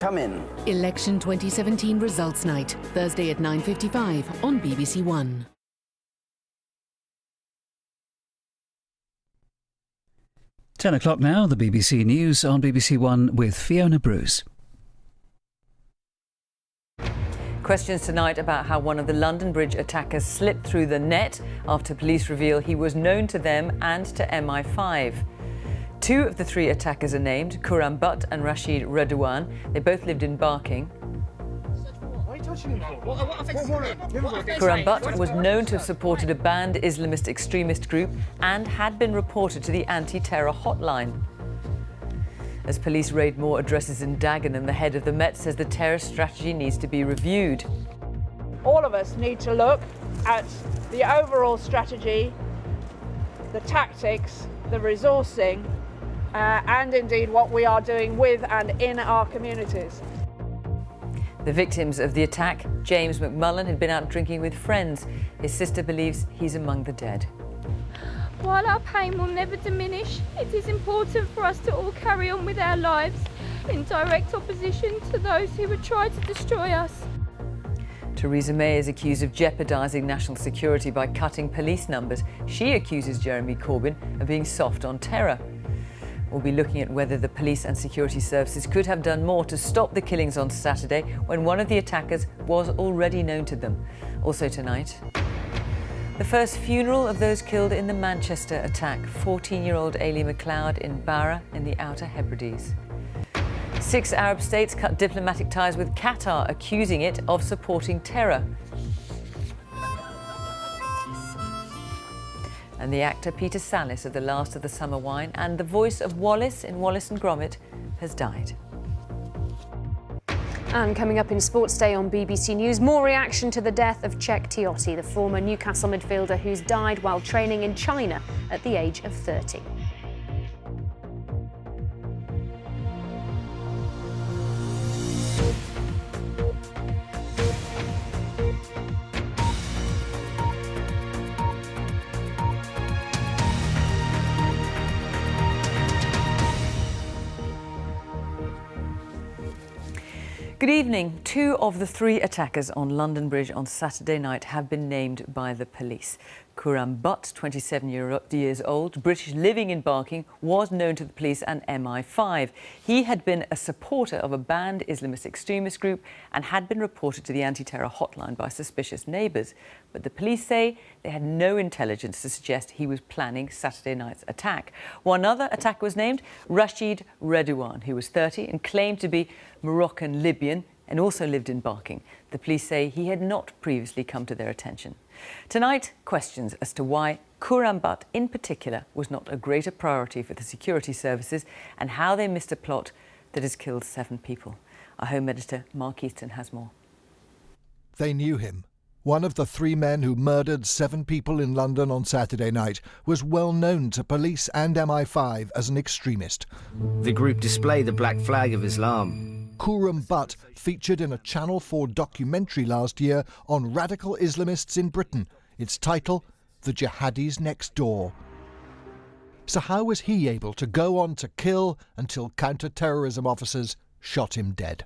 Come in. Election 2017 Results Night, Thursday at 9:55 on BBC One. Ten o'clock now, the BBC News on BBC One with Fiona Bruce. Questions tonight about how one of the London Bridge attackers slipped through the net after police reveal he was known to them and to MI5. Two of the three attackers are named, Khurram Butt and Rashid Redouane. They both lived in Barking. Khurram Butt was known to have supported a banned Islamist extremist group and had been reported to the anti-terror hotline. As police raid more addresses in Dagenham, the head of the Met says the terror strategy needs to be reviewed. All of us need to look at the overall strategy, the tactics, the resourcing, and indeed what we are doing with and in our communities. The victims of the attack, James McMullen, had been out drinking with friends. His sister believes he's among the dead. While our pain will never diminish, it is important for us to all carry on with our lives in direct opposition to those who would try to destroy us. Theresa May is accused of jeopardising national security by cutting police numbers. She accuses Jeremy Corbyn of being soft on terror. We'll be looking at whether the police and security services could have done more to stop the killings on Saturday when one of the attackers was already known to them. Also tonight, the first funeral of those killed in the Manchester attack, 14-year-old Ailey McLeod in Barra in the Outer Hebrides. 6 Arab states cut diplomatic ties with Qatar, accusing it of supporting terror. And the actor Peter Sallis of The Last of the Summer Wine and the voice of Wallace in Wallace and Gromit has died. And coming up in Sports Day on BBC News, more reaction to the death of Cheick Tioté, the former Newcastle midfielder who's died while training in China at the age of 30. Good evening. 2 of the 3 attackers on London Bridge on Saturday night have been named by the police. Khurram Butt, 27 years old, British, living in Barking, was known to the police and MI5. He had been a supporter of a banned Islamist extremist group and had been reported to the anti-terror hotline by suspicious neighbours. But the police say they had no intelligence to suggest he was planning Saturday night's attack. One other attacker was named Rashid Redouane, who was 30 and claimed to be Moroccan-Libyan and also lived in Barking. The police say he had not previously come to their attention. Tonight, questions as to why Khurram Butt in particular was not a greater priority for the security services and how they missed a plot that has killed 7 people. Our Home Editor Mark Easton has more. They knew him. One of the 3 men who murdered 7 people in London on Saturday night was well known to police and MI5 as an extremist. The group display the black flag of Islam. Khurram Butt featured in a Channel 4 documentary last year on radical Islamists in Britain. Its title, The Jihadis Next Door. So how was he able to go on to kill until counter-terrorism officers shot him dead?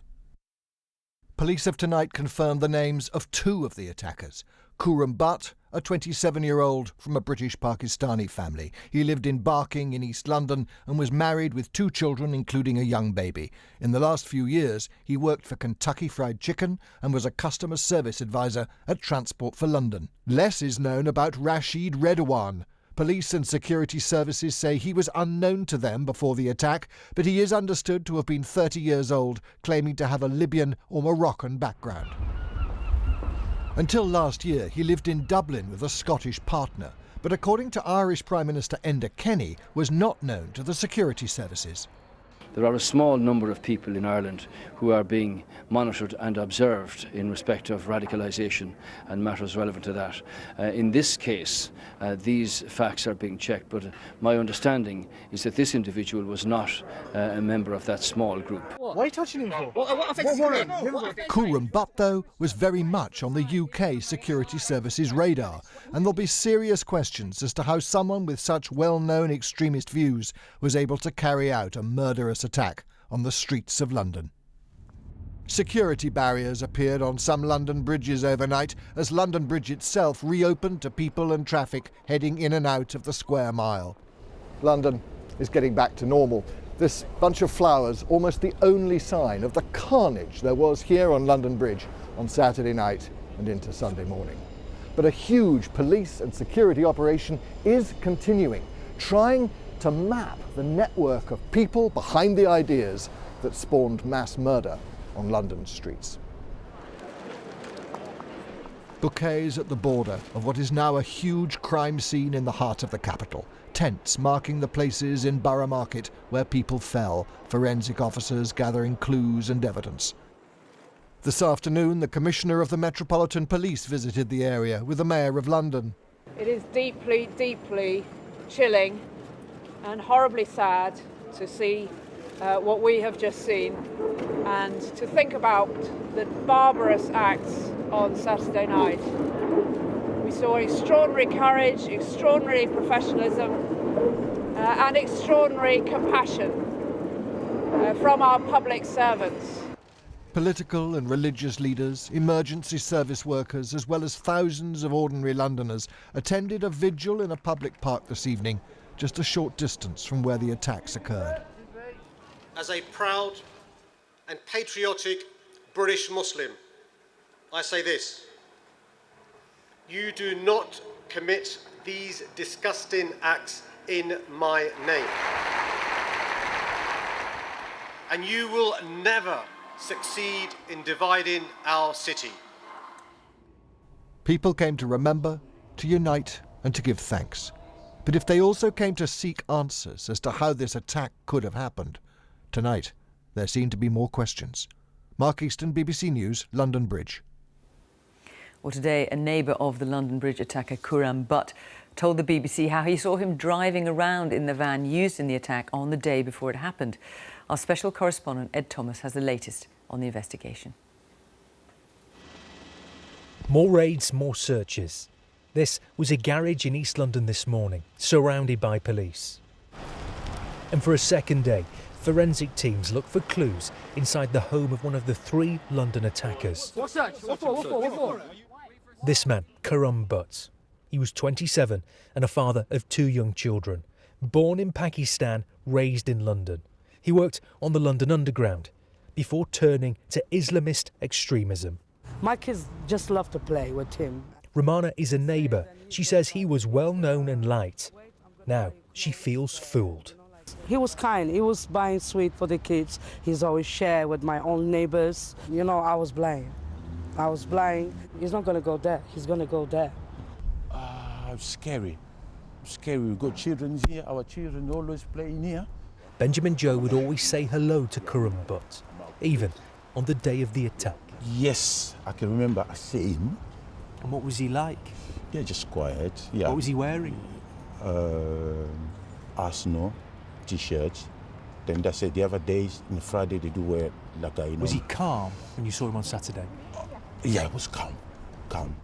Police have tonight confirmed the names of 2 of the attackers. Khurram Butt, a 27-year-old from a British Pakistani family. He lived in Barking in East London and was married with 2 children, including a young baby. In the last few years, he worked for Kentucky Fried Chicken and was a customer service advisor at Transport for London. Less is known about Rashid Redouane. Police and security services say he was unknown to them before the attack, but he is understood to have been 30 years old, claiming to have a Libyan or Moroccan background. Until last year, he lived in Dublin with a Scottish partner, but according to Irish Prime Minister Enda Kenny, was not known to the security services. There are a small number of people in Ireland who are being monitored and observed in respect of radicalisation and matters relevant to that. In this case, these facts are being checked, but my understanding is that this individual was not a member of that small group. Why are you touching him for? Khurram Butt, though, was very much on the UK security services radar, and there'll be serious questions as to how someone with such well-known extremist views was able to carry out a murderous attack on the streets of London. Security barriers appeared on some London bridges overnight as London Bridge itself reopened to people and traffic heading in and out of the square mile. London is getting back to normal. This bunch of flowers, almost the only sign of the carnage there was here on London Bridge on Saturday night and into Sunday morning. But a huge police and security operation is continuing, trying to map the network of people behind the ideas that spawned mass murder on London's streets. Bouquets at the border of what is now a huge crime scene in the heart of the capital. Tents marking the places in Borough Market where people fell, forensic officers gathering clues and evidence. This afternoon, the Commissioner of the Metropolitan Police visited the area with the Mayor of London. It is deeply, deeply chilling and horribly sad to see what we have just seen, and to think about the barbarous acts on Saturday night. We saw extraordinary courage, extraordinary professionalism, and extraordinary compassion from our public servants. Political and religious leaders, emergency service workers, as well as thousands of ordinary Londoners attended a vigil in a public park this evening, just a short distance from where the attacks occurred. As a proud and patriotic British Muslim, I say this: you do not commit these disgusting acts in my name. And you will never succeed in dividing our city. People came to remember, to unite and to give thanks. But if they also came to seek answers as to how this attack could have happened, tonight there seemed to be more questions. Mark Easton, BBC News, London Bridge. Well, today, a neighbour of the London Bridge attacker, Khurram Butt, told the BBC how he saw him driving around in the van used in the attack on the day before it happened. Our special correspondent, Ed Thomas, has the latest on the investigation. More raids, more searches. This was a garage in East London this morning, surrounded by police. And for a second day, forensic teams looked for clues inside the home of one of the 3 London attackers. What's that? What for? This man, Khurram Butt. He was 27 and a father of 2 young children. Born in Pakistan, raised in London. He worked on the London Underground before turning to Islamist extremism. My kids just love to play with him. Romana is a neighbour. She says he was well known and liked. Now she feels fooled. He was kind. He was buying sweet for the kids. He's always share with my own neighbours. You know, I was blind. He's not going to go there. He's going to go there. Scary. We've got children here. Our children always playing here. Benjamin Joe would always say hello to Khurram Butt, even on the day of the attack. Yes, I can remember I see him. And what was he like? Yeah, just quiet. Yeah. What was he wearing? Arsenal T-shirts. Then that's it. The other days, on Friday, they do wear like a, Was he calm when you saw him on Saturday? Yeah, it was calm.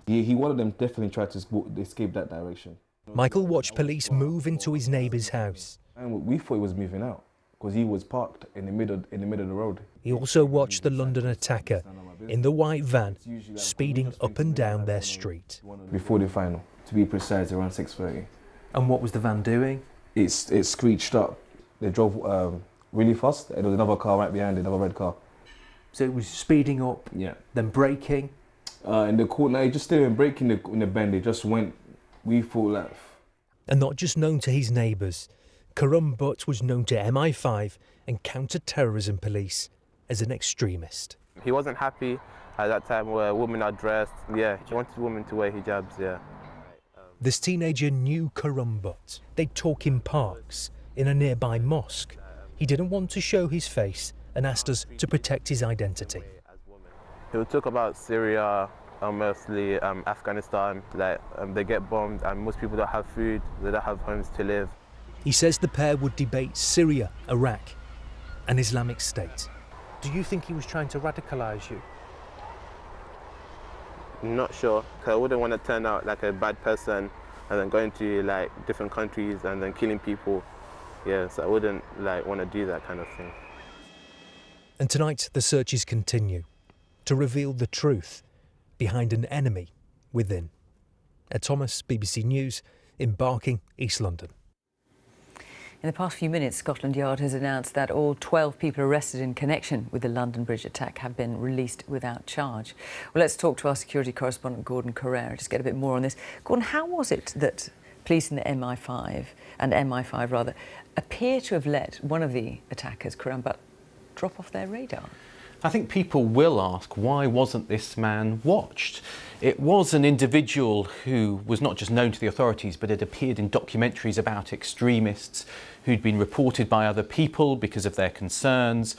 He one of them definitely tried to escape that direction. Michael watched police move into his neighbour's house. And we thought he was moving out because he was parked in the middle of the road. He also watched the London attacker in the white van speeding up and down their street. Before the final, to be precise, around 6:30. And what was the van doing? It screeched up. They drove really fast, and there was another car right behind it, another red car. So it was speeding up, yeah, then braking. In the corner, he just didn't brake in the bend. It just went. We thought that. And not just known to his neighbours, Khurram Butt was known to MI5 and counter-terrorism police as an extremist. He wasn't happy at that time where women are dressed. Yeah, he wanted women to wear hijabs, yeah. This teenager knew Khurram Butt. They'd talk in parks, in a nearby mosque. He didn't want to show his face and asked us to protect his identity. He would talk about Syria, mostly Afghanistan, they get bombed and most people don't have food, they don't have homes to live. He says the pair would debate Syria, Iraq and Islamic State. Do you think he was trying to radicalise you? Not sure, because I wouldn't want to turn out like a bad person and then going to like different countries and then killing people. Yeah, so I wouldn't want to do that kind of thing. And tonight the searches continue. to reveal the truth behind an enemy within. Ed Thomas, BBC News, in Barking, East London. In the past few minutes, Scotland Yard has announced that all 12 people arrested in connection with the London Bridge attack have been released without charge. Well, let's talk to our security correspondent, Gordon Carrera, just get a bit more on this. Gordon, how was it that police in the MI5 appear to have let one of the attackers, Khurram Butt, drop off their radar? I think people will ask, why wasn't this man watched? It was an individual who was not just known to the authorities, but had appeared in documentaries about extremists, who'd been reported by other people because of their concerns,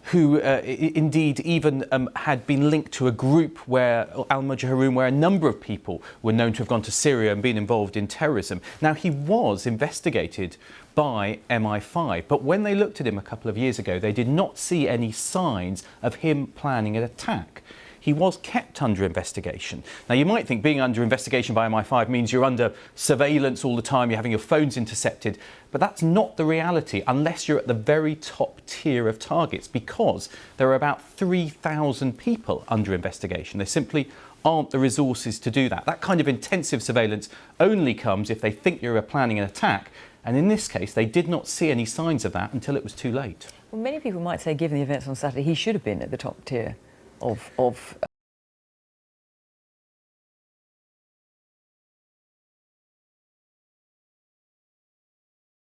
who indeed even had been linked to a group where Al-Mujahirun, where a number of people were known to have gone to Syria and been involved in terrorism. Now, he was investigated by MI5, but when they looked at him a couple of years ago, they did not see any signs of him planning an attack. He was kept under investigation. Now, you might think being under investigation by MI5 means you're under surveillance all the time, you're having your phones intercepted, but that's not the reality unless you're at the very top tier of targets, because there are about 3,000 people under investigation. There simply aren't the resources to do that. That kind of intensive surveillance only comes if they think you're planning an attack. And in this case, they did not see any signs of that until it was too late. Well, many people might say, given the events on Saturday, he should have been at the top tier of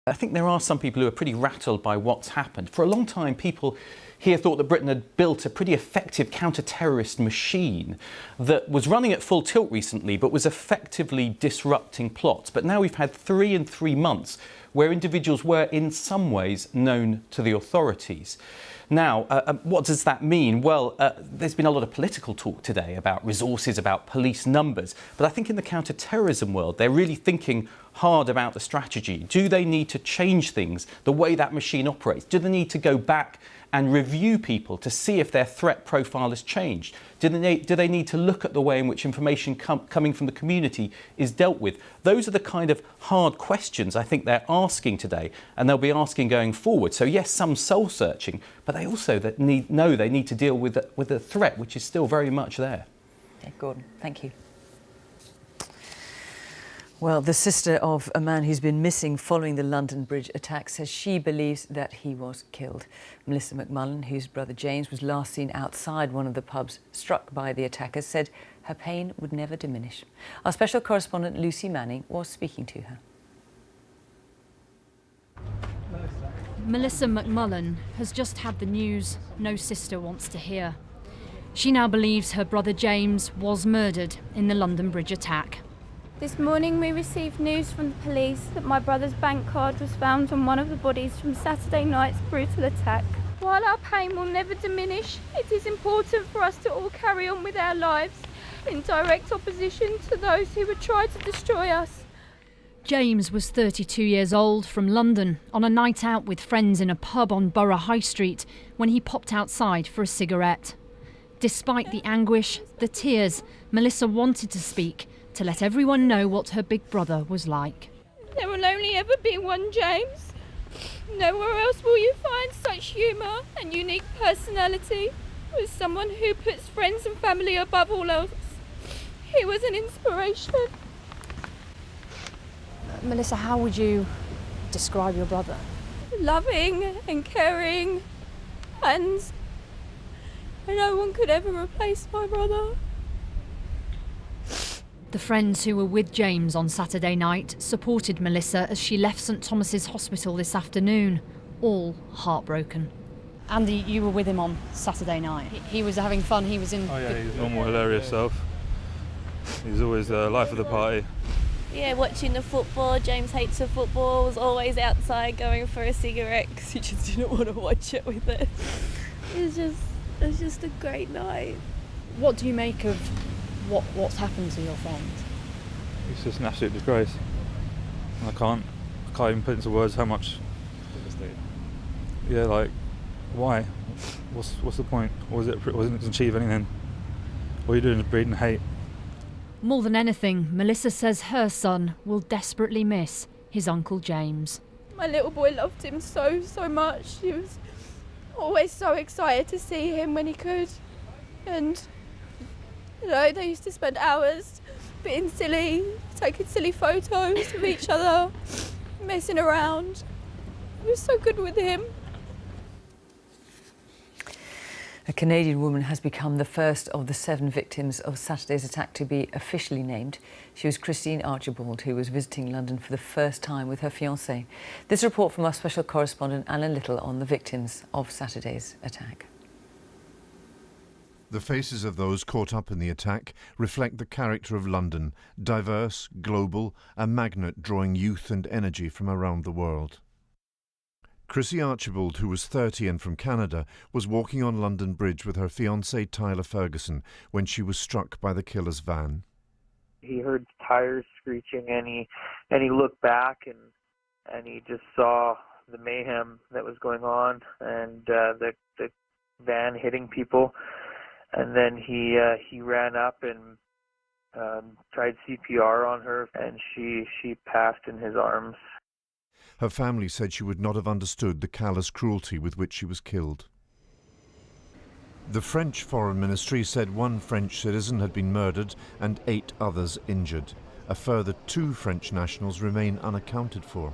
I think there are some people who are pretty rattled by what's happened. For a long time, people here thought that Britain had built a pretty effective counter-terrorist machine that was running at full tilt recently, but was effectively disrupting plots. But now we've had 3 and 3 months where individuals were in some ways known to the authorities. Now, what does that mean? Well, there's been a lot of political talk today about resources, about police numbers. But I think in the counter-terrorism world, they're really thinking hard about the strategy. Do they need to change things, the way that machine operates? Do they need to go back and review people to see if their threat profile has changed? Do they need to look at the way in which information coming from the community is dealt with? Those are the kind of hard questions I think they're asking today, and they'll be asking going forward. So yes, some soul searching, but they also know they need to deal with the threat, which is still very much there. Okay, Gordon, thank you. Well, the sister of a man who's been missing following the London Bridge attack says she believes that he was killed. Melissa McMullen, whose brother James was last seen outside one of the pubs struck by the attackers, said her pain would never diminish. Our special correspondent Lucy Manning was speaking to her. Melissa McMullen has just had the news no sister wants to hear. She now believes her brother James was murdered in the London Bridge attack. This morning we received news from the police that my brother's bank card was found on one of the bodies from Saturday night's brutal attack. While our pain will never diminish, it is important for us to all carry on with our lives in direct opposition to those who would try to destroy us. James was 32 years old, from London, on a night out with friends in a pub on Borough High Street when he popped outside for a cigarette. Despite the anguish, the tears, Melissa wanted to speak, to let everyone know what her big brother was like. There will only ever be one James. Nowhere else will you find such humour and unique personality, with someone who puts friends and family above all else. He was an inspiration. Melissa, how would you describe your brother? Loving and caring, and no one could ever replace my brother. The friends who were with James on Saturday night supported Melissa as she left St Thomas's Hospital this afternoon, all heartbroken. Andy, you were with him on Saturday night. He was having fun, he was in... Oh yeah, he's normal, hilarious self. He's always the life of the party. Yeah, watching the football. James hates the football, was always outside going for a cigarette because he just didn't want to watch it with us. It was just a great night. What do you make of what's happened to your friend? It's just an absolute disgrace. I can't even put into words how much. Yeah, like, why? What's the point? Wasn't it to achieve anything? All you're doing is breeding hate. More than anything, Melissa says her son will desperately miss his Uncle James. My little boy loved him so much. He was always so excited to see him when he could. And, you know, they used to spend hours being silly, taking silly photos of each other, messing around. It was so good with him. A Canadian woman has become the first of the 7 victims of Saturday's attack to be officially named. She was Christine Archibald, who was visiting London for the first time with her fiancé. This report from our special correspondent Alan Little on the victims of Saturday's attack. The faces of those caught up in the attack reflect the character of London, diverse, global, a magnet drawing youth and energy from around the world. Chrissy Archibald, who was 30 and from Canada, was walking on London Bridge with her fiancé Tyler Ferguson when she was struck by the killer's van. He heard tires screeching and he looked back and he just saw the mayhem that was going on and the van hitting people. And then he ran up and tried CPR on her, and she passed in his arms. Her family said she would not have understood the callous cruelty with which she was killed. The French Foreign Ministry said 1 French citizen had been murdered and 8 others injured. A further 2 French nationals remain unaccounted for.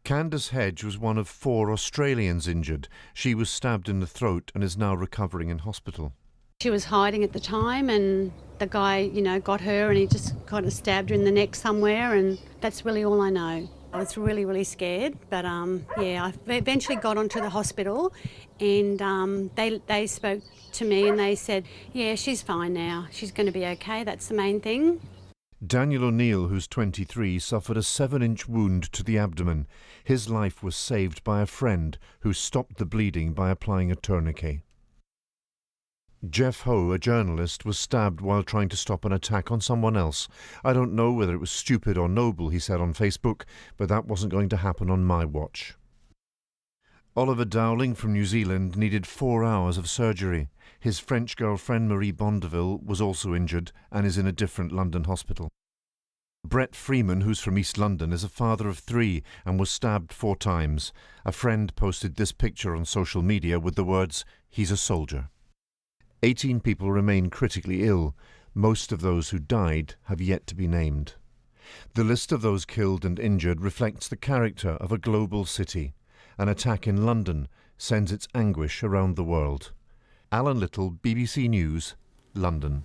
Candace Hedge was one of 4 Australians injured. She was stabbed in the throat and is now recovering in hospital. She was hiding at the time and the guy, got her and he just kind of stabbed her in the neck somewhere, and that's really all I know. I was really, really scared, but I eventually got onto the hospital and they spoke to me and they said, yeah, she's fine now. She's going to be okay. That's the main thing. Daniel O'Neill, who's 23, suffered a 7-inch wound to the abdomen. His life was saved by a friend who stopped the bleeding by applying a tourniquet. Jeff Ho, a journalist, was stabbed while trying to stop an attack on someone else. I don't know whether it was stupid or noble, he said on Facebook, but that wasn't going to happen on my watch. Oliver Dowling from New Zealand needed 4 hours of surgery. His French girlfriend Marie Bondeville was also injured and is in a different London hospital. Brett Freeman, who's from East London, is a father of 3 and was stabbed 4 times. A friend posted this picture on social media with the words, "He's a soldier." 18 people remain critically ill. Most of those who died have yet to be named. The list of those killed and injured reflects the character of a global city. An attack in London sends its anguish around the world. Alan Little, BBC News, London.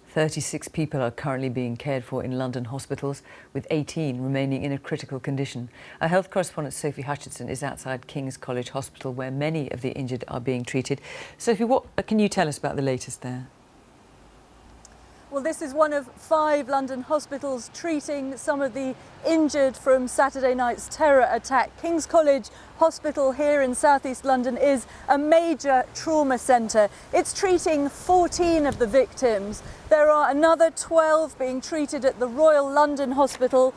36 people are currently being cared for in London hospitals, with 18 remaining in a critical condition. Our health correspondent Sophie Hutchinson is outside King's College Hospital, where many of the injured are being treated. Sophie, what can you tell us about the latest there? Well, this is one of 5 London hospitals treating some of the injured from Saturday night's terror attack. King's College Hospital here in southeast London is a major trauma centre. It's treating 14 of the victims. There are another 12 being treated at the Royal London Hospital,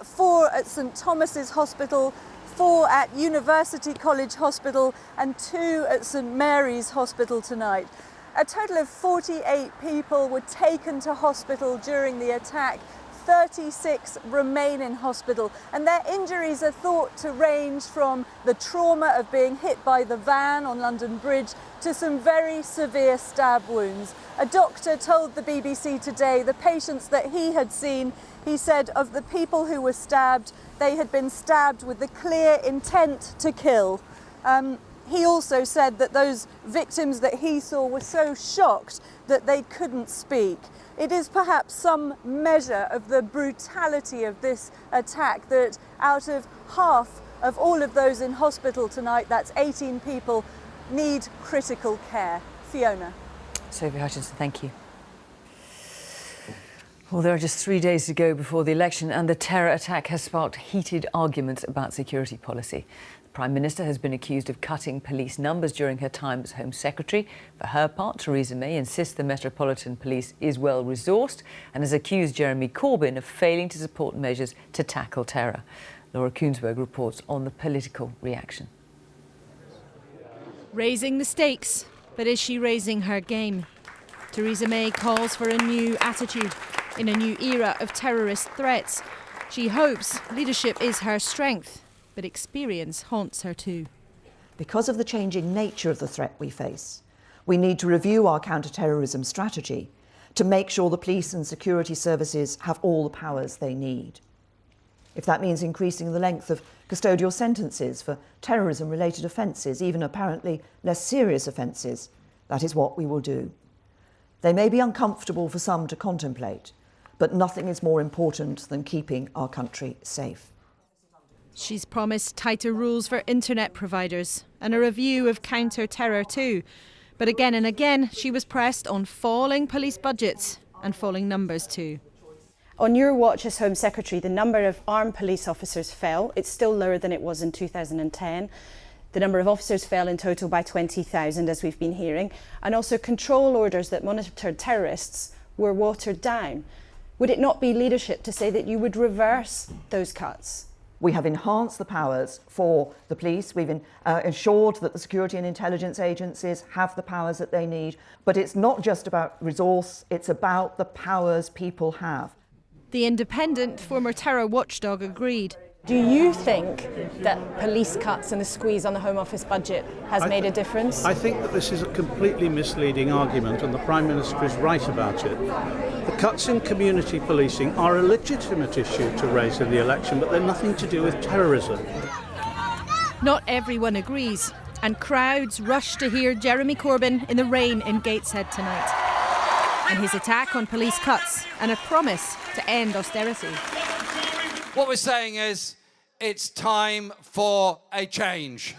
4 at St Thomas's Hospital, 4 at University College Hospital and 2 at St Mary's Hospital tonight. A total of 48 people were taken to hospital during the attack. 36 remain in hospital, and their injuries are thought to range from the trauma of being hit by the van on London Bridge to some very severe stab wounds. A doctor told the BBC today the patients that he had seen, he said of the people who were stabbed, they had been stabbed with the clear intent to kill. He also said that those victims that he saw were so shocked that they couldn't speak. It is perhaps some measure of the brutality of this attack that out of half of all of those in hospital tonight, that's 18 people, need critical care. Fiona. Sophie Hutchinson, thank you. Well, there are just 3 days to go before the election, and the terror attack has sparked heated arguments about security policy. The Prime Minister has been accused of cutting police numbers during her time as Home Secretary. For her part, Theresa May insists the Metropolitan Police is well resourced and has accused Jeremy Corbyn of failing to support measures to tackle terror. Laura Koonsberg reports on the political reaction. Raising the stakes, but is she raising her game? Theresa May calls for a new attitude in a new era of terrorist threats. She hopes leadership is her strength, but experience haunts her too. Because of the changing nature of the threat we face, We need to review our counter-terrorism strategy to make sure the police and security services have all the powers they need. If that means increasing the length of custodial sentences for terrorism-related offences, even apparently less serious offences, that is what we will do. They may be uncomfortable for some to contemplate, but nothing is more important than keeping our country safe. She's promised tighter rules for internet providers and a review of counter-terror too. But again and again, she was pressed on falling police budgets and falling numbers too. On your watch as Home Secretary, the number of armed police officers fell. It's still lower than it was in 2010. The number of officers fell in total by 20,000, as we've been hearing. And also control orders that monitored terrorists were watered down. Would it not be leadership to say that you would reverse those cuts? We have enhanced the powers for the police. We've ensured that the security and intelligence agencies have the powers that they need. But it's not just about resource, it's about the powers people have. The independent former terror watchdog agreed. Do you think that police cuts and the squeeze on the Home Office budget has made a difference? I think that this is a completely misleading argument, and the Prime Minister is right about it. The cuts in community policing are a legitimate issue to raise in the election, but they're nothing to do with terrorism. Not everyone agrees, and crowds rush to hear Jeremy Corbyn in the rain in Gateshead tonight. And his attack on police cuts and a promise to end austerity. What we're saying is, it's time for a change.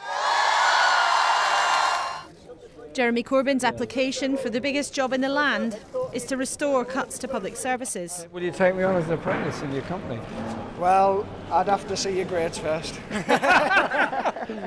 Jeremy Corbyn's application for the biggest job in the land is to restore cuts to public services. Will you take me on as an apprentice in your company? Well, I'd have to see your grades first.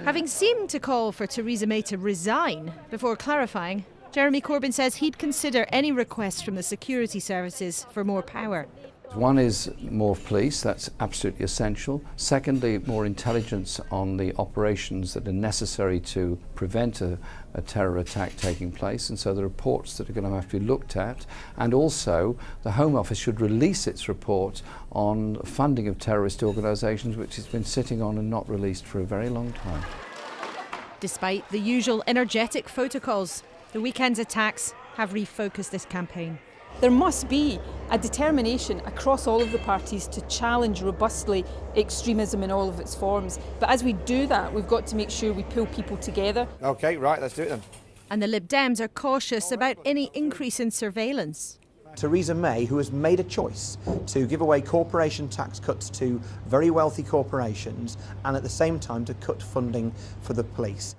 Having seemed to call for Theresa May to resign before clarifying, Jeremy Corbyn says he'd consider any request from the security services for more power. One is more police, that's absolutely essential. Secondly, more intelligence on the operations that are necessary to prevent a terror attack taking place, and so the reports that are going to have to be looked at. And also, the Home Office should release its report on funding of terrorist organisations, which it's been sitting on and not released for a very long time. Despite the usual energetic photocalls, the weekend's attacks have refocused this campaign. There must be a determination across all of the parties to challenge robustly extremism in all of its forms. But as we do that, we've got to make sure we pull people together. OK, right, let's do it then. And the Lib Dems are cautious about any increase in surveillance. Theresa May, who has made a choice to give away corporation tax cuts to very wealthy corporations and at the same time to cut funding for the police.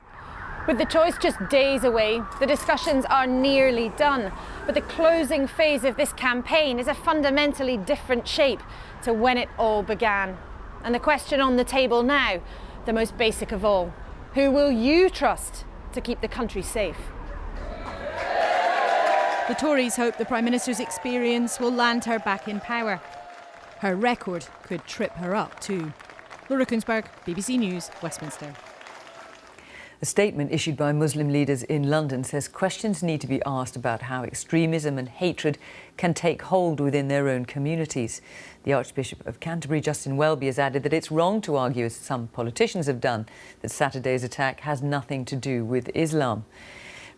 With the choice just days away, the discussions are nearly done. But the closing phase of this campaign is a fundamentally different shape to when it all began. And the question on the table now, the most basic of all, who will you trust to keep the country safe? The Tories hope the Prime Minister's experience will land her back in power. Her record could trip her up too. Laura Kunsberg, BBC News, Westminster. A statement issued by Muslim leaders in London says questions need to be asked about how extremism and hatred can take hold within their own communities. The Archbishop of Canterbury, Justin Welby, has added that it's wrong to argue, as some politicians have done, that Saturday's attack has nothing to do with Islam.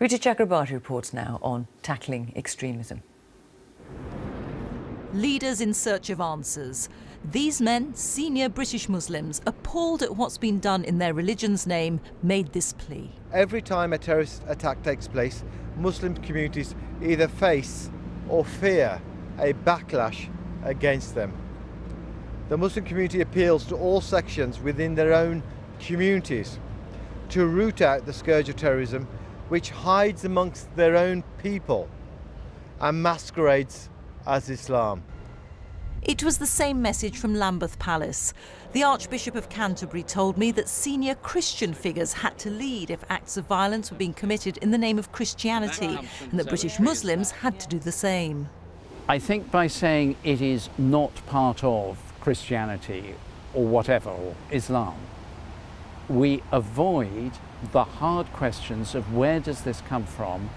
Rita Chakrabarti reports now on tackling extremism. Leaders in search of answers. These men, senior British Muslims, appalled at what's been done in their religion's name, made this plea. Every time a terrorist attack takes place, Muslim communities either face or fear a backlash against them. The Muslim community appeals to all sections within their own communities to root out the scourge of terrorism, which hides amongst their own people and masquerades as Islam. It was the same message from Lambeth Palace. The Archbishop of Canterbury told me that senior Christian figures had to lead if acts of violence were being committed in the name of Christianity, and that British Muslims had to do the same. I think by saying it is not part of Christianity or whatever, or Islam, we avoid the hard questions of where does this come from?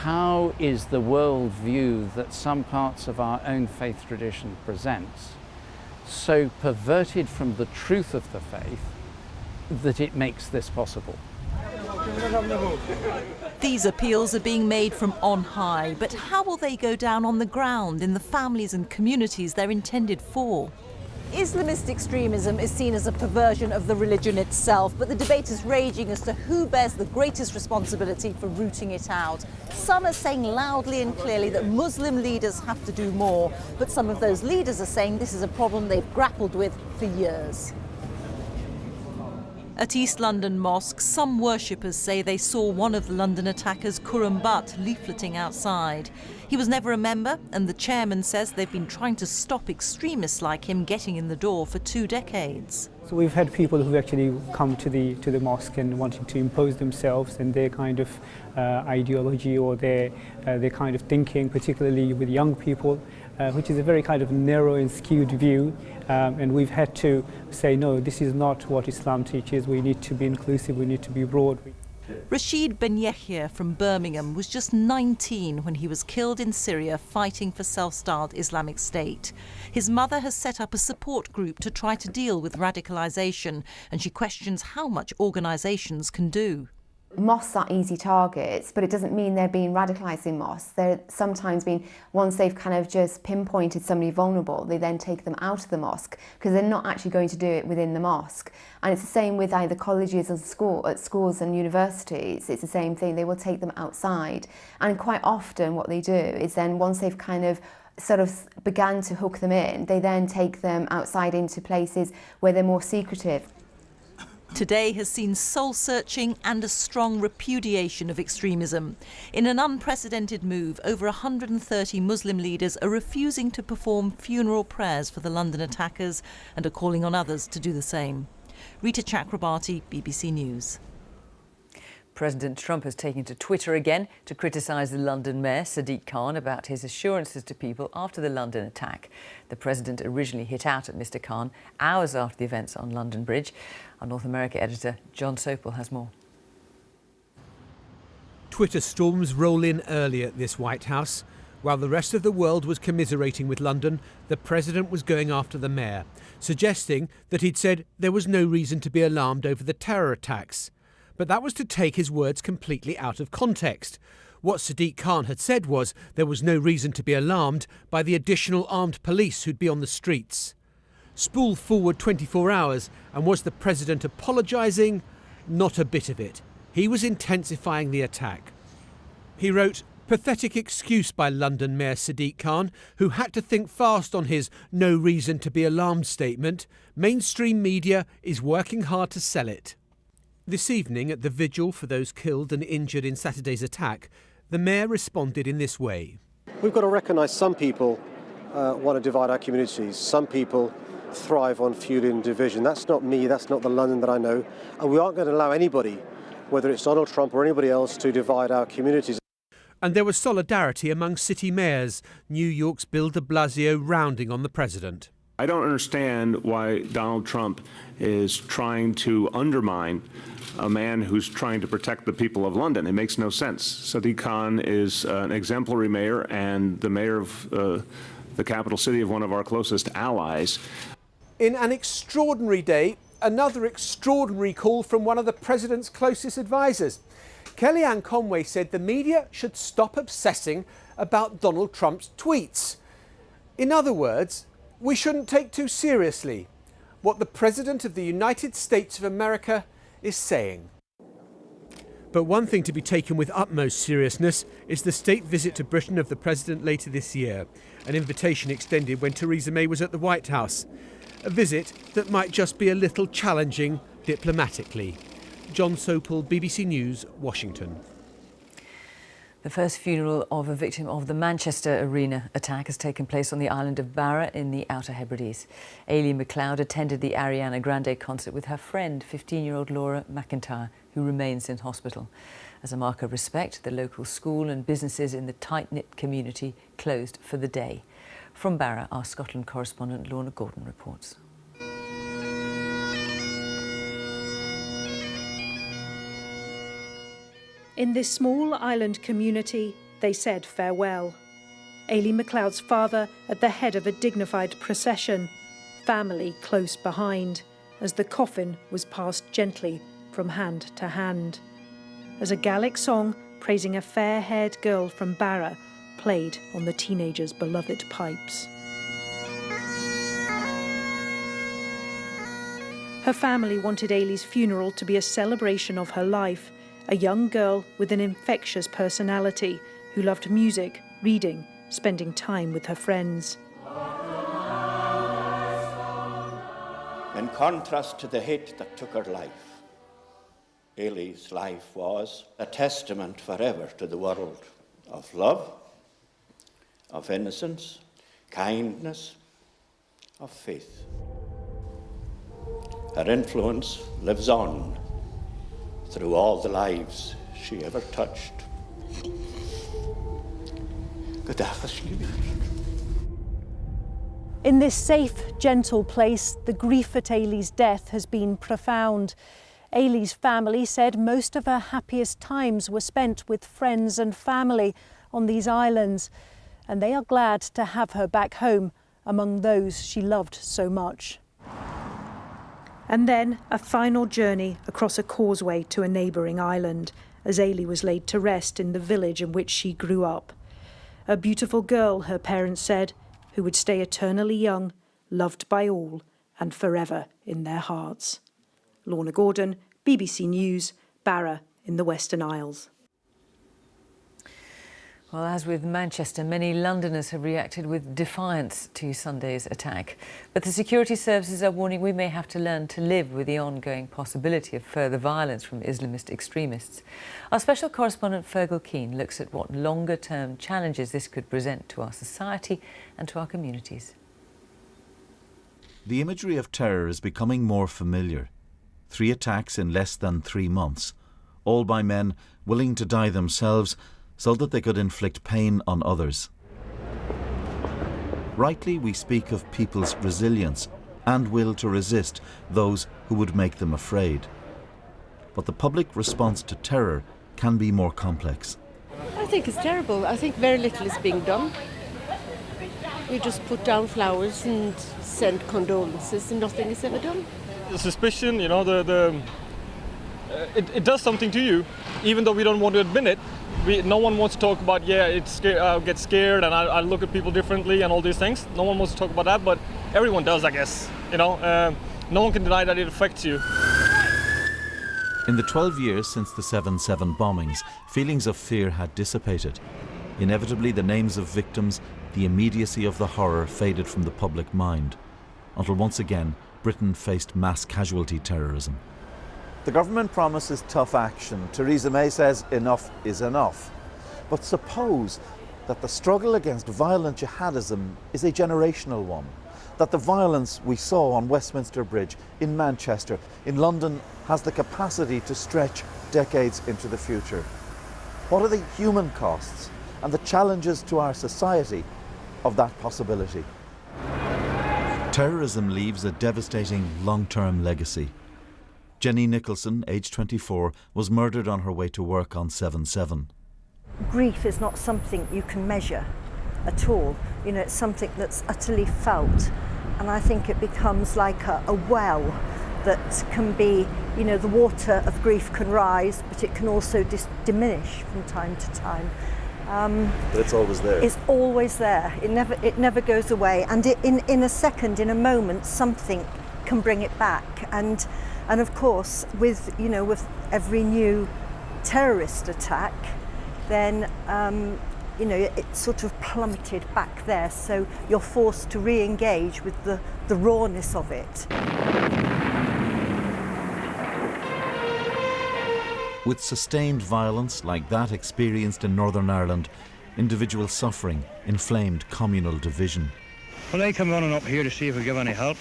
How is the world view that some parts of our own faith tradition presents so perverted from the truth of the faith that it makes this possible? These appeals are being made from on high, but how will they go down on the ground in the families and communities they're intended for? Islamist extremism is seen as a perversion of the religion itself, but the debate is raging as to who bears the greatest responsibility for rooting it out. Some are saying loudly and clearly that Muslim leaders have to do more, but some of those leaders are saying this is a problem they've grappled with for years. At East London mosques, some worshippers say they saw one of the London attackers, Khurram Butt, leafleting outside. He was never a member, and the chairman says they've been trying to stop extremists like him getting in the door for 2 decades. So we've had people who've actually come to the mosque and wanting to impose themselves and their kind of ideology or their kind of thinking, particularly with young people, which is a very kind of narrow and skewed view. And we've had to say, no, this is not what Islam teaches. We need to be inclusive, we need to be broad. Rashid Ben Yahya from Birmingham was just 19 when he was killed in Syria fighting for self-styled Islamic State. His mother has set up a support group to try to deal with radicalisation, and she questions how much organisations can do. Mosques are easy targets, but it doesn't mean they're being radicalised in mosques. They're sometimes being, once they've kind of just pinpointed somebody vulnerable, they then take them out of the mosque because they're not actually going to do it within the mosque. And it's the same with either colleges or schools and universities. It's the same thing. They will take them outside. And quite often what they do is then once they've kind of sort of began to hook them in, they then take them outside into places where they're more secretive. Today has seen soul-searching and a strong repudiation of extremism. In an unprecedented move, over 130 Muslim leaders are refusing to perform funeral prayers for the London attackers and are calling on others to do the same. Rita Chakrabarti, BBC News. President Trump has taken to Twitter again to criticise the London Mayor, Sadiq Khan, about his assurances to people after the London attack. The President originally hit out at Mr Khan hours after the events on London Bridge. Our North America editor, John Sopel, has more. Twitter storms roll in early at this White House. While the rest of the world was commiserating with London, the President was going after the Mayor, suggesting that he'd said there was no reason to be alarmed over the terror attacks. But that was to take his words completely out of context. What Sadiq Khan had said was there was no reason to be alarmed by the additional armed police who'd be on the streets. Spool forward 24 hours, and was the President apologising? Not a bit of it. He was intensifying the attack. He wrote, "Pathetic excuse by London Mayor Sadiq Khan, who had to think fast on his no reason to be alarmed statement. Mainstream media is working hard to sell it." This evening, at the vigil for those killed and injured in Saturday's attack, the Mayor responded in this way. We've got to recognise some people want to divide our communities. Some people thrive on fueling division. That's not me, that's not the London that I know. And we aren't going to allow anybody, whether it's Donald Trump or anybody else, to divide our communities. And there was solidarity among city mayors, New York's Bill de Blasio rounding on the President. I don't understand why Donald Trump is trying to undermine a man who's trying to protect the people of London. It makes no sense. Sadiq Khan is an exemplary mayor and the mayor of the capital city of one of our closest allies. In an extraordinary day, another extraordinary call from one of the President's closest advisers. Kellyanne Conway said the media should stop obsessing about Donald Trump's tweets. In other words, we shouldn't take too seriously what the President of the United States of America is saying. But one thing to be taken with utmost seriousness is the state visit to Britain of the President later this year, an invitation extended when Theresa May was at the White House. A visit that might just be a little challenging diplomatically. John Sopel, BBC News, Washington. The first funeral of a victim of the Manchester Arena attack has taken place on the island of Barra in the Outer Hebrides. Aileen McLeod attended the Ariana Grande concert with her friend, 15-year-old Laura McIntyre, who remains in hospital. As a mark of respect, the local school and businesses in the tight-knit community closed for the day. From Barra, our Scotland correspondent Lorna Gordon reports. In this small island community, they said farewell. Aileen McLeod's father at the head of a dignified procession, family close behind, as the coffin was passed gently from hand to hand. As a Gaelic song praising a fair-haired girl from Barra played on the teenager's beloved pipes. Her family wanted Ailey's funeral to be a celebration of her life, a young girl with an infectious personality who loved music, reading, spending time with her friends. In contrast to the hate that took her life, Ailey's life was a testament forever to the world of love, of innocence, kindness, of faith. Her influence lives on through all the lives she ever touched. In this safe, gentle place, the grief at Ailey's death has been profound. Ailey's family said most of her happiest times were spent with friends and family on these islands, and they are glad to have her back home among those she loved so much. And then a final journey across a causeway to a neighbouring island, as Ailey was laid to rest in the village in which she grew up. A beautiful girl, her parents said, who would stay eternally young, loved by all, and forever in their hearts. Lorna Gordon, BBC News, Barra in the Western Isles. Well, as with Manchester, many Londoners have reacted with defiance to Sunday's attack. But the security services are warning we may have to learn to live with the ongoing possibility of further violence from Islamist extremists. Our special correspondent Fergal Keane looks at what longer-term challenges this could present to our society and to our communities. The imagery of terror is becoming more familiar. 3 attacks in less than 3 months, all by men willing to die themselves so that they could inflict pain on others. Rightly, we speak of people's resilience and will to resist those who would make them afraid. But the public response to terror can be more complex. I think it's terrible. I think very little is being done. We just put down flowers and send condolences and nothing is ever done. The suspicion, you know, it does something to you, even though we don't want to admit it. No one wants to talk about, I'll get scared and I look at people differently and all these things. No one wants to talk about that, but everyone does, I guess. You know, no one can deny that it affects you. In the 12 years since the 7/7 bombings, feelings of fear had dissipated. Inevitably, the names of victims, the immediacy of the horror faded from the public mind, until once again Britain faced mass casualty terrorism. The government promises tough action. Theresa May says enough is enough. But suppose that the struggle against violent jihadism is a generational one, that the violence we saw on Westminster Bridge, in Manchester, in London, has the capacity to stretch decades into the future. What are the human costs and the challenges to our society of that possibility? Terrorism leaves a devastating long-term legacy. Jenny Nicholson, aged 24, was murdered on her way to work on 7/7. Grief is not something you can measure at all. You know, it's something that's utterly felt. And I think it becomes like a well that can be, you know, the water of grief can rise, but it can also diminish from time to time. But it's always there. It's always there. It never goes away. And in a second, in a moment, something can bring it back. And of course, with every new terrorist attack, then it's sort of plummeted back there. So you're forced to re-engage with the rawness of it. With sustained violence like that experienced in Northern Ireland, individual suffering, inflamed communal division. Well, I come running up here to see if we give any help.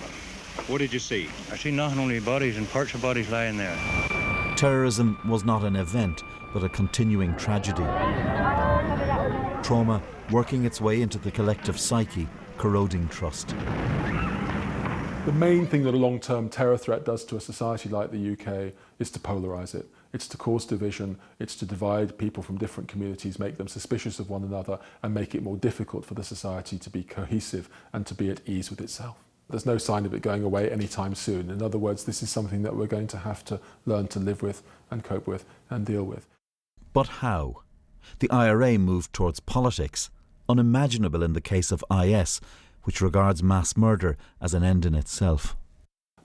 What did you see? I see nothing, only bodies and parts of bodies lying there. Terrorism was not an event, but a continuing tragedy. Trauma working its way into the collective psyche, corroding trust. The main thing that a long-term terror threat does to a society like the UK is to polarise it. It's to cause division, it's to divide people from different communities, make them suspicious of one another, and make it more difficult for the society to be cohesive and to be at ease with itself. There's no sign of it going away anytime soon. In other words, this is something that we're going to have to learn to live with and cope with and deal with. But how? The IRA moved towards politics, unimaginable in the case of IS, which regards mass murder as an end in itself.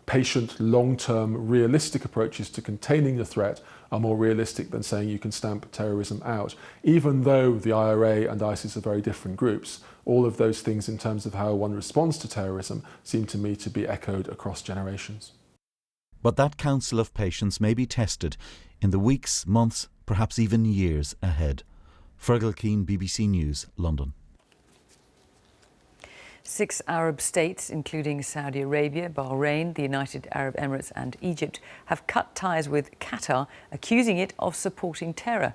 Patient, long-term, realistic approaches to containing the threat are more realistic than saying you can stamp terrorism out. Even though the IRA and ISIS are very different groups, all of those things in terms of how one responds to terrorism seem to me to be echoed across generations. But that counsel of patience may be tested in the weeks, months, perhaps even years ahead. Fergal Keane, BBC News, London. 6 Arab states, including Saudi Arabia, Bahrain, the United Arab Emirates and Egypt, have cut ties with Qatar, accusing it of supporting terror.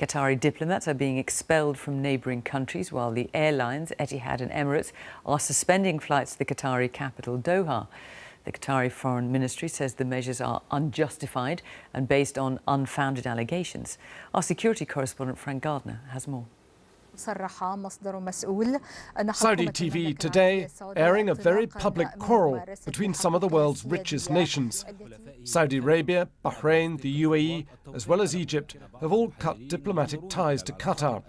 Qatari diplomats are being expelled from neighbouring countries, while the airlines, Etihad and Emirates, are suspending flights to the Qatari capital, Doha. The Qatari Foreign Ministry says the measures are unjustified and based on unfounded allegations. Our security correspondent Frank Gardner has more. Saudi TV today airing a very public quarrel between some of the world's richest nations. Saudi Arabia, Bahrain, the UAE, as well as Egypt, have all cut diplomatic ties to Qatar.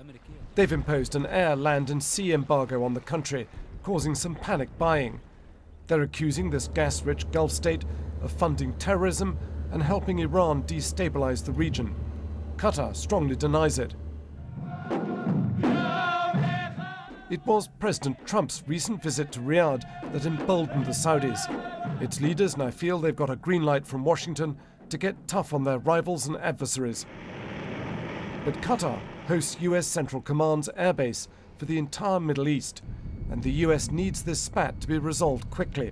They've imposed an air, land and sea embargo on the country, causing some panic buying. They're accusing this gas-rich Gulf state of funding terrorism and helping Iran destabilize the region. Qatar strongly denies it. It was President Trump's recent visit to Riyadh that emboldened the Saudis. Its leaders now feel they've got a green light from Washington to get tough on their rivals and adversaries. But Qatar hosts US Central Command's airbase for the entire Middle East, and the US needs this spat to be resolved quickly.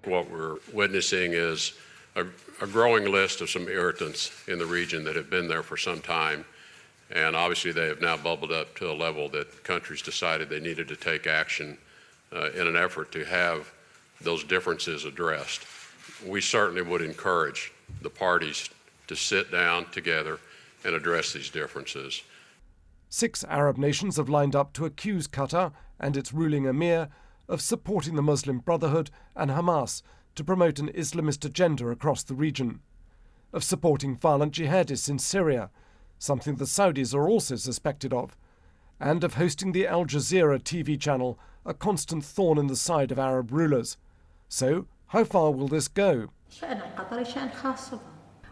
What we're witnessing is a growing list of some irritants in the region that have been there for some time. And obviously they have now bubbled up to a level that countries decided they needed to take action in an effort to have those differences addressed. We certainly would encourage the parties to sit down together and address these differences. 6 Arab nations have lined up to accuse Qatar and its ruling emir of supporting the Muslim Brotherhood and Hamas to promote an Islamist agenda across the region, of supporting violent jihadists in Syria, something the Saudis are also suspected of, and of hosting the Al Jazeera TV channel, a constant thorn in the side of Arab rulers. So, how far will this go?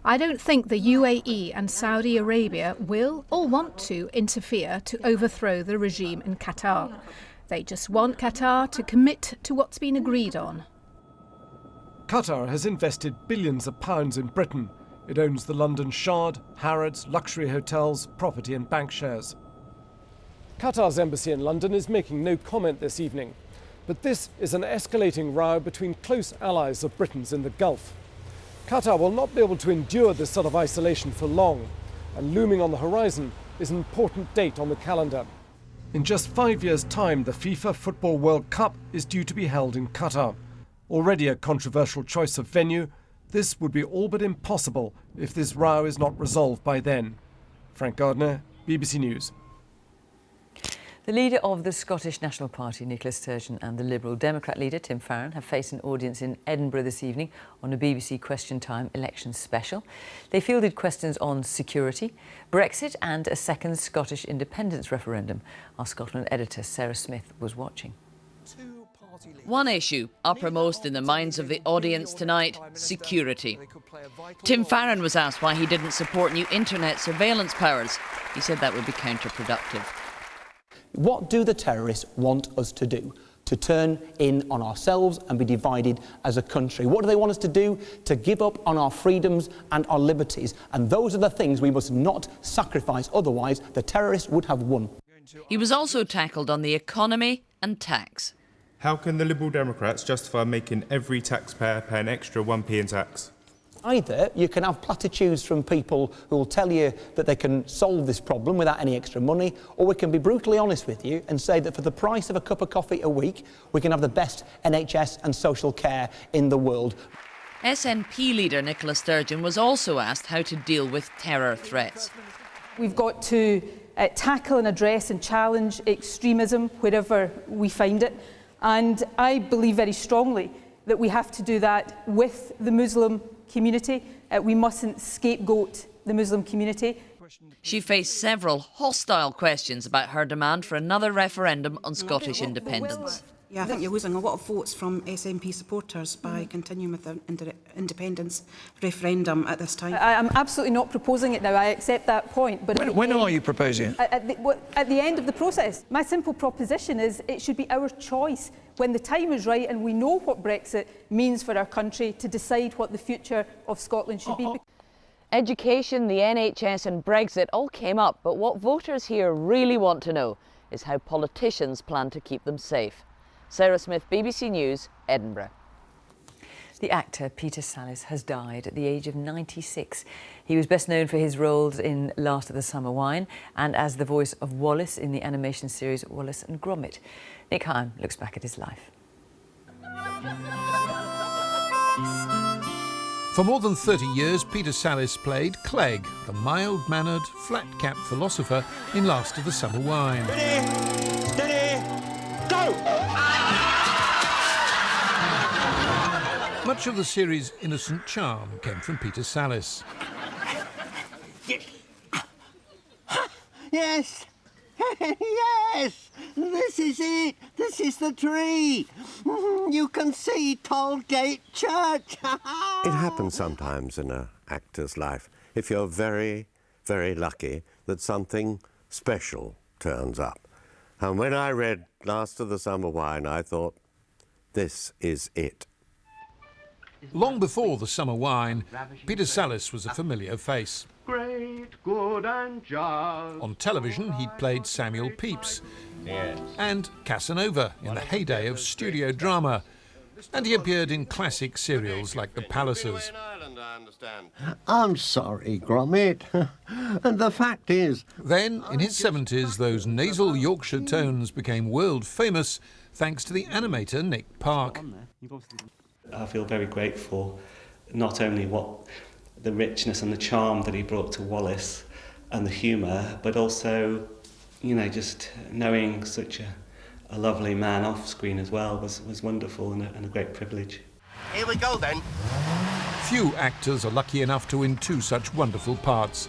I don't think the UAE and Saudi Arabia will or want to interfere to overthrow the regime in Qatar. They just want Qatar to commit to what's been agreed on. Qatar has invested billions of pounds in Britain. It owns the London Shard, Harrods, luxury hotels, property and bank shares. Qatar's embassy in London is making no comment this evening, but this is an escalating row between close allies of Britain's in the Gulf. Qatar will not be able to endure this sort of isolation for long, and looming on the horizon is an important date on the calendar. In just 5 years' time, the FIFA Football World Cup is due to be held in Qatar. Already a controversial choice of venue, this would be all but impossible if this row is not resolved by then. Frank Gardner, BBC News. The leader of the Scottish National Party, Nicola Sturgeon, and the Liberal Democrat leader, Tim Farron, have faced an audience in Edinburgh this evening on a BBC Question Time election special. They fielded questions on security, Brexit and a second Scottish independence referendum. Our Scotland editor, Sarah Smith, was watching. One issue uppermost in the minds of the audience tonight, security. Tim Farron was asked why he didn't support new internet surveillance powers. He said that would be counterproductive. What do the terrorists want us to do? To turn in on ourselves and be divided as a country? What do they want us to do? To give up on our freedoms and our liberties? And those are the things we must not sacrifice, otherwise the terrorists would have won. He was also tackled on the economy and tax. How can the Liberal Democrats justify making every taxpayer pay an extra 1p in tax? Either you can have platitudes from people who will tell you that they can solve this problem without any extra money, or we can be brutally honest with you and say that for the price of a cup of coffee a week, we can have the best NHS and social care in the world. SNP leader Nicola Sturgeon was also asked how to deal with terror threats. We've got to tackle and address and challenge extremism wherever we find it. And I believe very strongly that we have to do that with the Muslim community. We mustn't scapegoat the Muslim community. She faced several hostile questions about her demand for another referendum on Scottish independence. Yeah, I think you're losing a lot of votes from SNP supporters by continuing with the independence referendum at this time. I'm absolutely not proposing it now. I accept that point. But when are you proposing it? At the end of the process. My simple proposition is it should be our choice when the time is right and we know what Brexit means for our country to decide what the future of Scotland should be. Education, the NHS and Brexit all came up, but what voters here really want to know is how politicians plan to keep them safe. Sarah Smith, BBC News, Edinburgh. The actor Peter Sallis has died at the age of 96. He was best known for his roles in Last of the Summer Wine and as the voice of Wallace in the animation series Wallace and Gromit. Nick Hine looks back at his life. For more than 30 years, Peter Sallis played Clegg, the mild-mannered, flat-capped philosopher in Last of the Summer Wine. Steady, go! Much of the series' innocent charm came from Peter Sallis. Yes, yes, this is it. This is the tree. You can see Tollgate Church. It happens sometimes in an actor's life, if you're very, very lucky that something special turns up. And when I read Last of the Summer Wine, I thought, this is it. Long before the Summer Wine, Peter Sallis was a familiar face. Great, good and just. On television, he'd played Samuel Pepys and Casanova in the heyday of studio drama. And he appeared in classic serials like The Pallisers. I'm sorry, Gromit. And the fact is... Then, in his 70s, those nasal Yorkshire tones became world famous thanks to the animator Nick Park. I feel very grateful, not only what the richness and the charm that he brought to Wallace and the humour, but also, you know, just knowing such a lovely man off screen as well was wonderful and a great privilege. Here we go then. Few actors are lucky enough to win two such wonderful parts.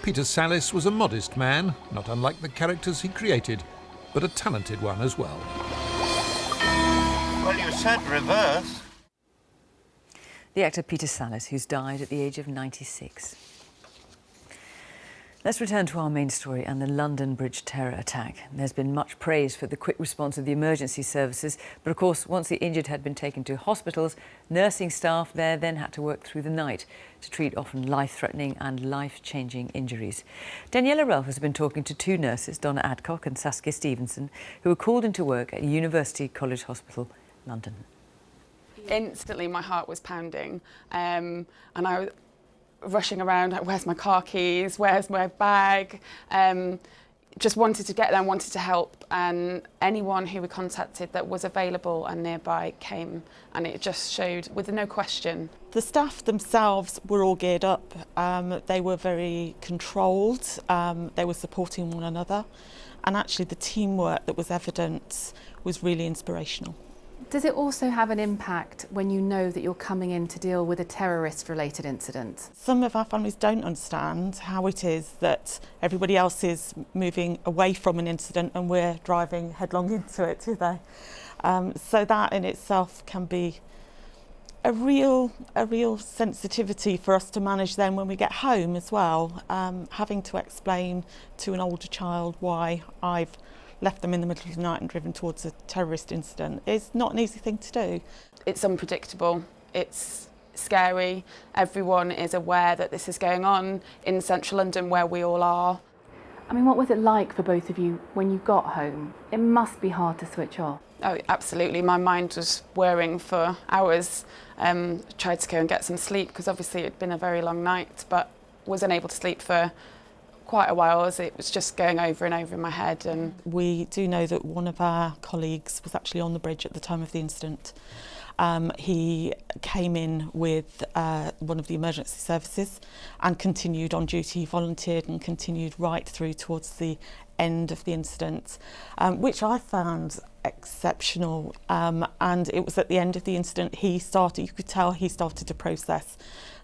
Peter Sallis was a modest man, not unlike the characters he created, but a talented one as well. Well, you said reverse. The actor Peter Sallis, who's died at the age of 96. Let's return to our main story and the London Bridge terror attack. There's been much praise for the quick response of the emergency services, but of course, once the injured had been taken to hospitals, nursing staff there then had to work through the night to treat often life-threatening and life-changing injuries. Daniela Relf has been talking to two nurses, Donna Adcock and Saskia Stevenson, who were called into work at University College Hospital, London. Instantly, my heart was pounding, and I was rushing around, like, where's my car keys, where's my bag? Just wanted to get there and wanted to help, and anyone who we contacted that was available and nearby came, and it just showed with no question. The staff themselves were all geared up. They were very controlled. They were supporting one another, and actually the teamwork that was evident was really inspirational. Does it also have an impact when you know that you're coming in to deal with a terrorist-related incident? Some of our families don't understand how it is that everybody else is moving away from an incident and we're driving headlong into it, do they? So that in itself can be a real sensitivity for us to manage then when we get home as well. Having to explain to an older child why I've left them in the middle of the night and driven towards a terrorist incident is not an easy thing to do. It's unpredictable, it's scary. Everyone is aware that this is going on in central London where we all are. I mean, what was it like for both of you when you got home? It must be hard to switch off. Oh, absolutely. My mind was whirring for hours. Tried to go and get some sleep because obviously it'd been a very long night, but was unable to sleep for quite a while as it was just going over and over in my head. And we do know that one of our colleagues was actually on the bridge at the time of the incident. He came in with one of the emergency services and continued on duty. He volunteered and continued right through towards the end of the incident, which I found exceptional. And it was at the end of the incident you could tell he started to process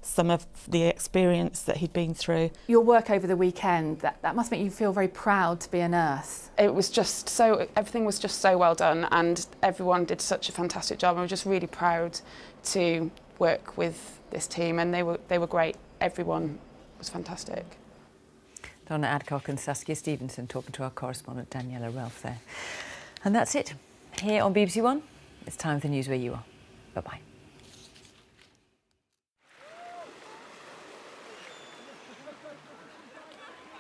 some of the experience that he'd been through. Your work over the weekend, that must make you feel very proud to be a nurse. It was just so, everything was just so well done, and everyone did such a fantastic job. I was just really proud to work with this team, and they were great. Everyone was fantastic. Donna Adcock and Saskia Stevenson talking to our correspondent Daniela Ralph there. And that's it. Here on BBC One, it's time for the news where you are. Bye-bye.